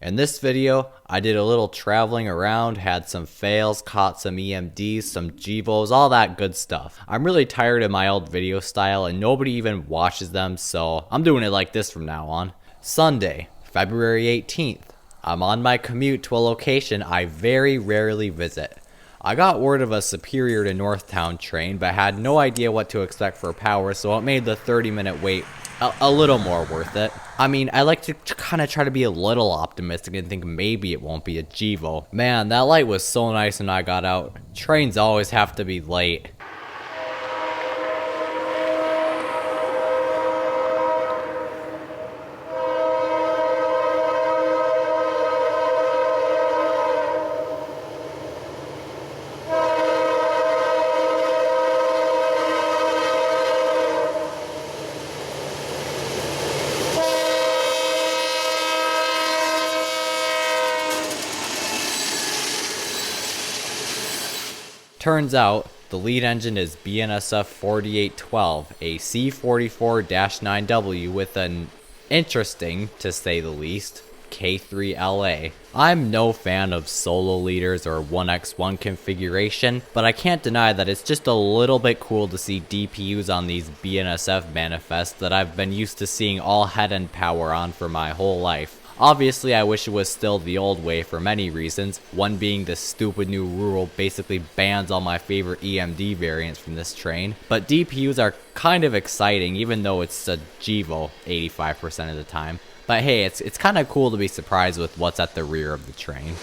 In this video, I did a little traveling around, had some fails, caught some EMDs, some GEVOs, all that good stuff. I'm really tired of my old video style and nobody even watches them, so I'm doing it like this from now on. Sunday, February 18th. I'm on my commute to a location I very rarely visit. I got word of a Superior to Northtown train, but had no idea what to expect for power, so it made the 30-minute wait a little more worth it. I mean, I like to kind of try to be a little optimistic and think maybe it won't be a GEVO. Man, that light was so nice when I got out. Trains always have to be late. Turns out, the lead engine is BNSF 4812, a C44-9W with an interesting, to say the least, K3LA. I'm no fan of solo leaders or 1x1 configuration, but I can't deny that it's just a little bit cool to see DPUs on these BNSF manifests that I've been used to seeing all head-end power on for my whole life. Obviously, I wish it was still the old way for many reasons, one being the stupid new rule basically bans all my favorite EMD variants from this train, but DPUs are kind of exciting even though it's a GEVO 85% of the time. But hey, it's kind of cool to be surprised with what's at the rear of the train.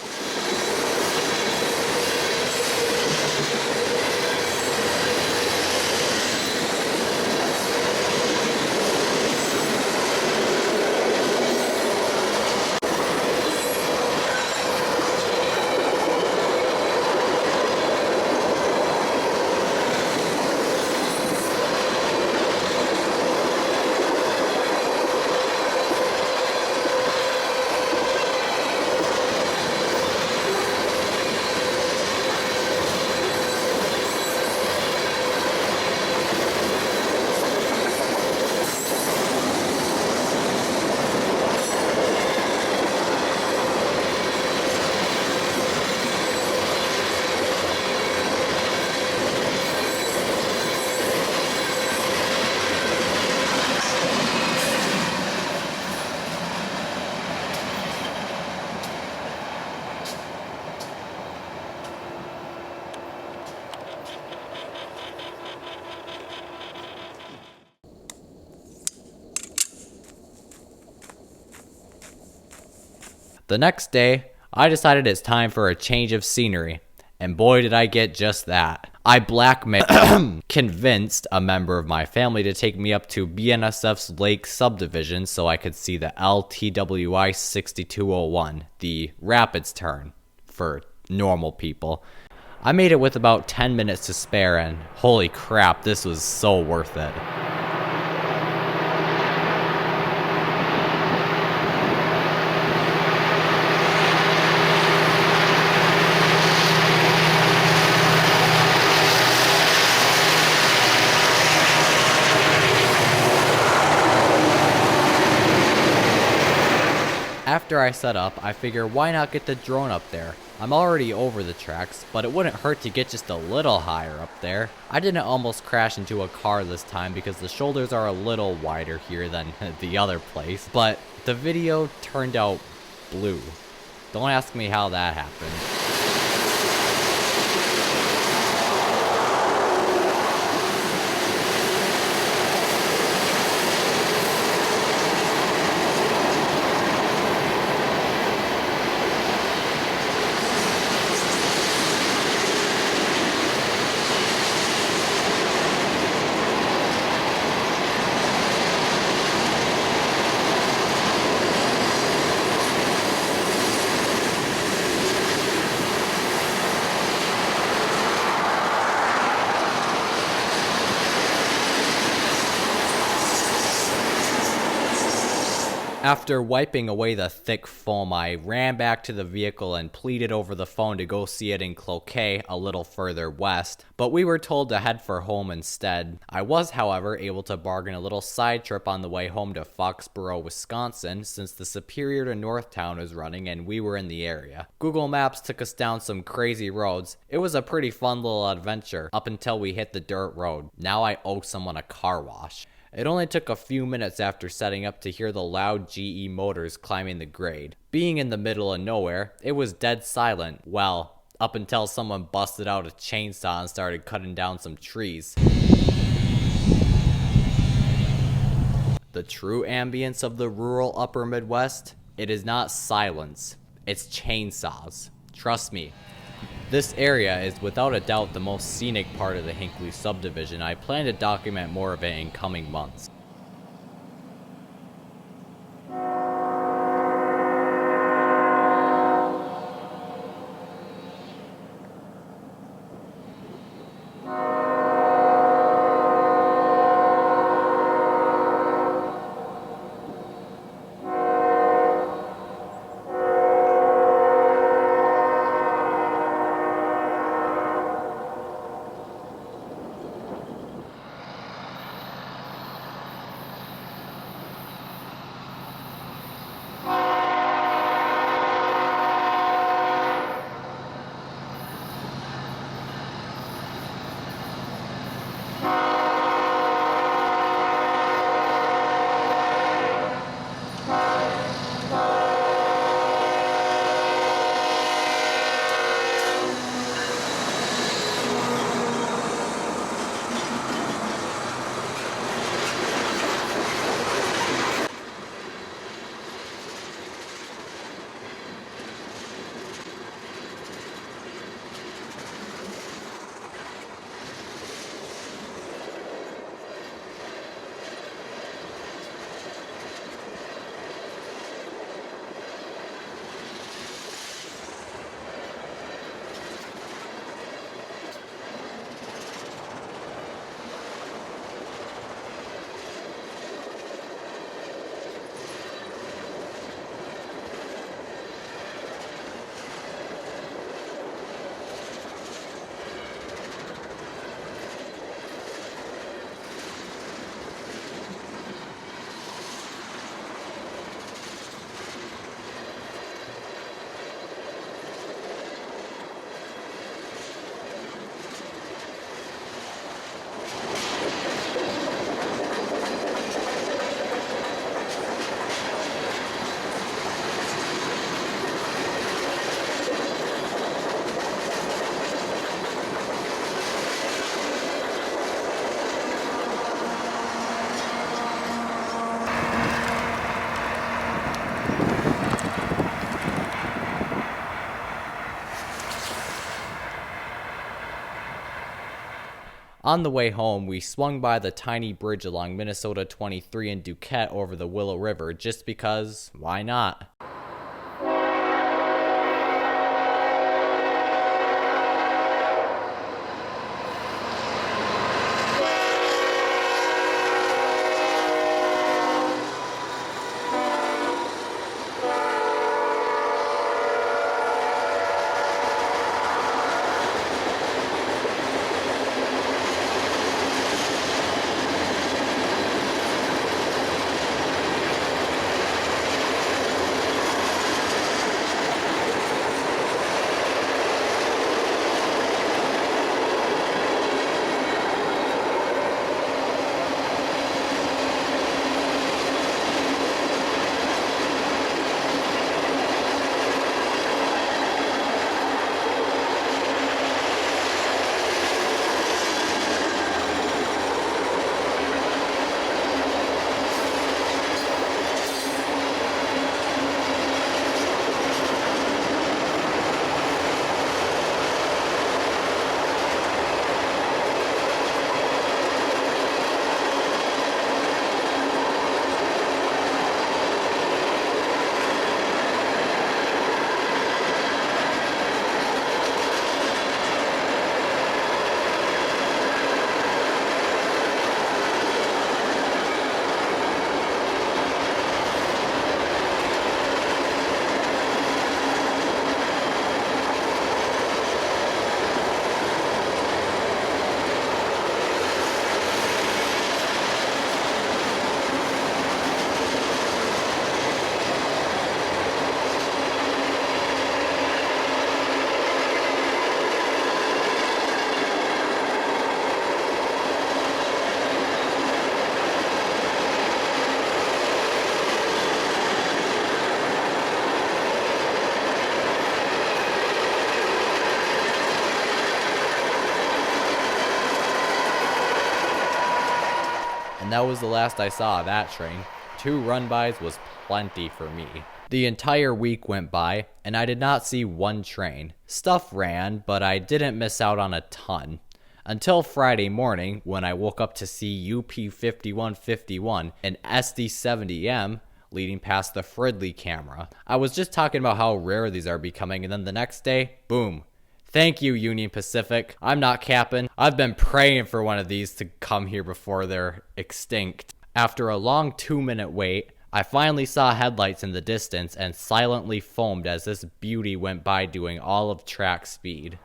The next day, I decided it's time for a change of scenery, and boy did I get just that. I convinced a member of my family to take me up to BNSF's Lake Subdivision so I could see the LTWI 6201, the Rapids turn, for normal people. I made it with about 10 minutes to spare and holy crap, this was so worth it. After I set up, I figure why not get the drone up there? I'm already over the tracks, but it wouldn't hurt to get just a little higher up there. I didn't almost crash into a car this time because the shoulders are a little wider here than the other place, but the video turned out blue. Don't ask me how that happened. After wiping away the thick foam, I ran back to the vehicle and pleaded over the phone to go see it in Cloquet, a little further west, but we were told to head for home instead. I was, however, able to bargain a little side trip on the way home to Foxboro, Wisconsin, since the Superior to Northtown was running and we were in the area. Google Maps took us down some crazy roads. It was a pretty fun little adventure, up until we hit the dirt road. Now I owe someone a car wash. It only took a few minutes after setting up to hear the loud GE motors climbing the grade. Being in the middle of nowhere, it was dead silent. Well, up until someone busted out a chainsaw and started cutting down some trees. The true ambience of the rural upper Midwest? It is not silence, it's chainsaws. Trust me. This area is without a doubt the most scenic part of the Hinckley subdivision. I plan to document more of it in coming months. On the way home, we swung by the tiny bridge along Minnesota 23 in Duquette over the Willow River just because, why not? And that was the last I saw of that train. 2 run-bys was plenty for me. The entire week went by, and I did not see one train. Stuff ran, but I didn't miss out on a ton. Until Friday morning, when I woke up to see UP 5151 and SD70M leading past the Fridley camera. I was just talking about how rare these are becoming, and then the next day, boom. Thank you, Union Pacific. I'm not capping. I've been praying for one of these to come here before they're extinct. After a long 2-minute wait, I finally saw headlights in the distance and silently foamed as this beauty went by doing all of track speed.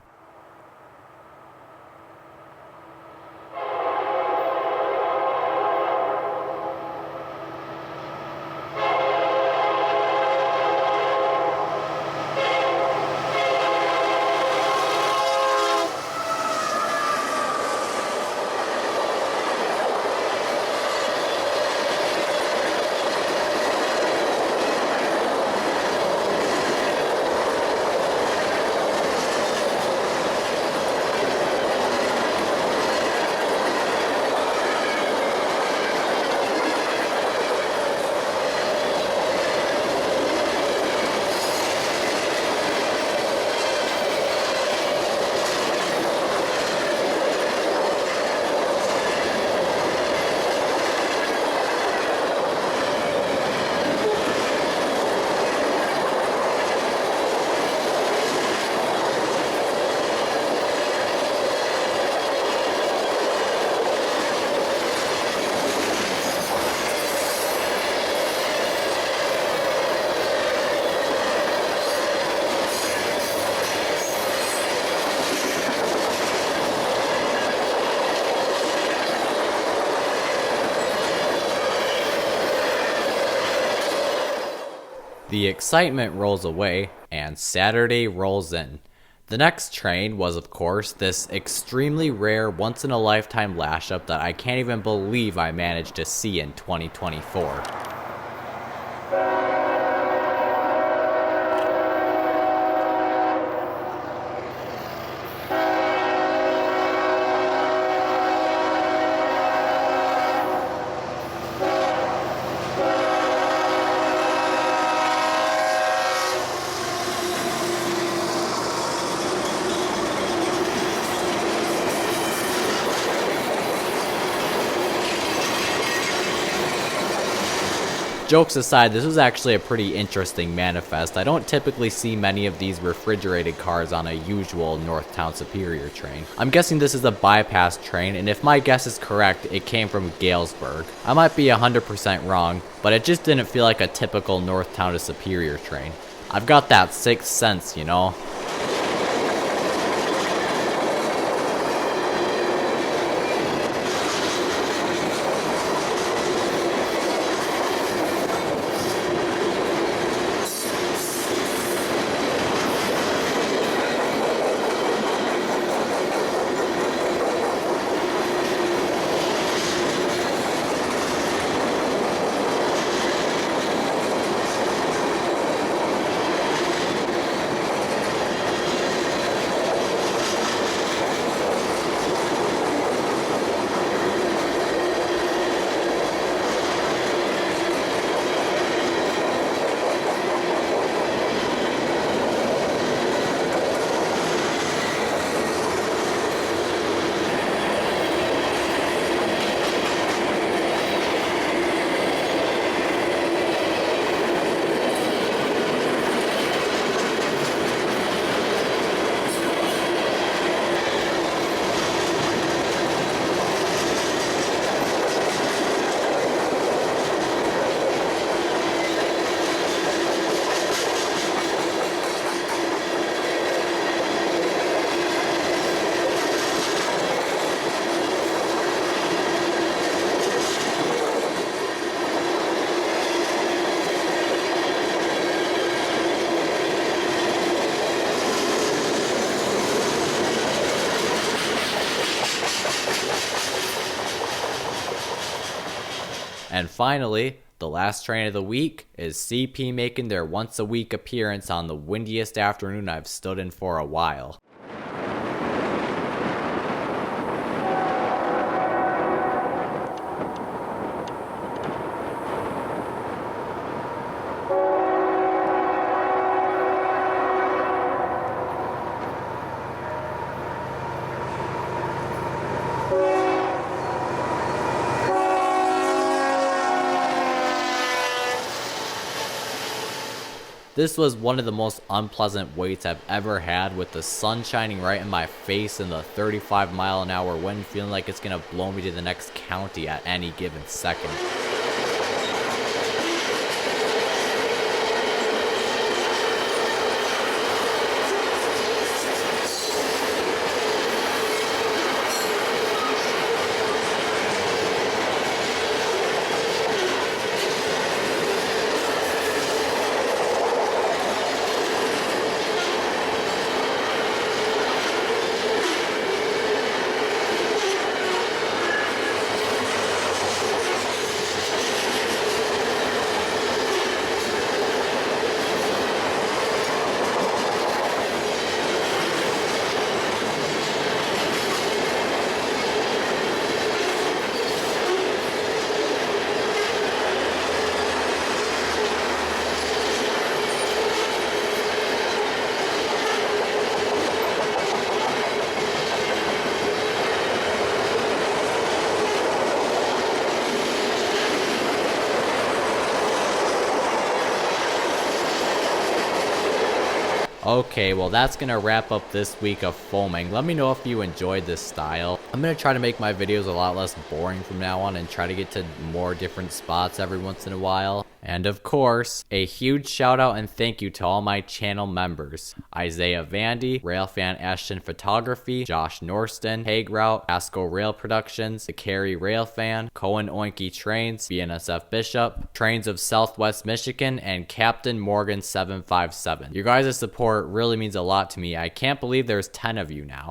The excitement rolls away, and Saturday rolls in. The next train was, of course, this extremely rare, once-in-a-lifetime lashup that I can't even believe I managed to see in 2024. Jokes aside, this was actually a pretty interesting manifest. I don't typically see many of these refrigerated cars on a usual Northtown Superior train. I'm guessing this is a bypass train, and if my guess is correct, it came from Galesburg. I might be 100% wrong, but it just didn't feel like a typical Northtown to Superior train. I've got that sixth sense, you know? And finally, the last train of the week is CP making their once-a-week appearance on the windiest afternoon I've stood in for a while. This was one of the most unpleasant waits I've ever had, with the sun shining right in my face and the 35-mile-an-hour wind feeling like it's gonna blow me to the next county at any given second. Okay, well that's gonna wrap up this week of foaming. Let me know if you enjoyed this style. I'm gonna try to make my videos a lot less boring from now on and try to get to more different spots every once in a while. And of course, a huge shout out and thank you to all my channel members: Isaiah Vandy, Railfan Ashton Photography, Josh Norston, Hague Route, Asco Rail Productions, The Carey Railfan, Cohen Oinky Trains, BNSF Bishop, Trains of Southwest Michigan, and Captain Morgan 757. Your guys' support really means a lot to me. I can't believe there's 10 of you now.